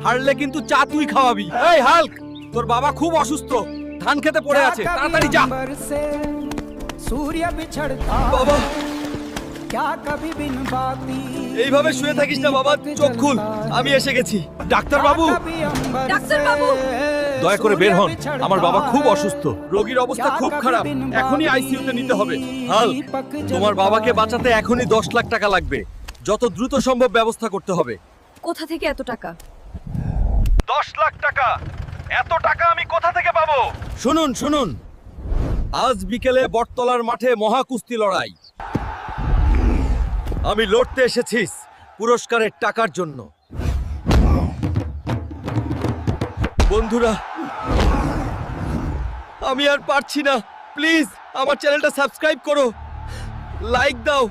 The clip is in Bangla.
হারলে কিন্তু চা তুই খাওয়াবি। এই হাল্ক, তোর বাবা খুব অসুস্থ, ধান খেতে পড়ে আছে, তাড়াতাড়ি যা। सूर्य बिछड़ता বাবা, क्या कभी बिन बाती এইভাবে শুয়ে থাকিস না বাবা, চোখ খুল, আমি এসে গেছি। ডাক্তার বাবু, ডাক্তার বাবু! দয়া করে বের হন, আমার বাবা খুব অসুস্থ, রোগীর অবস্থা খুব খারাপ, এখনই আইসিইউতে নিতে হবে। হাল্ক, তোমার বাবাকে বাঁচাতে এখনই 10 লাখ টাকা লাগবে, যত দ্রুত সম্ভব ব্যবস্থা করতে হবে। কোথা থেকে এত টাকা? 10 লাখ টাকা? এত টাকা আমি কোথা থেকে পাবো? শুনুন শুনুন, আজ বিকেলে বটতলার মাঠে মহাকুস্তি লড়াই। আমি লড়তে এসেছিস পুরস্কারের টাকার জন্য। বন্ধুরা, আমি আর পারছি না, প্লিজ আমার চ্যানেলটা সাবস্ক্রাইব করো, লাইক দাও।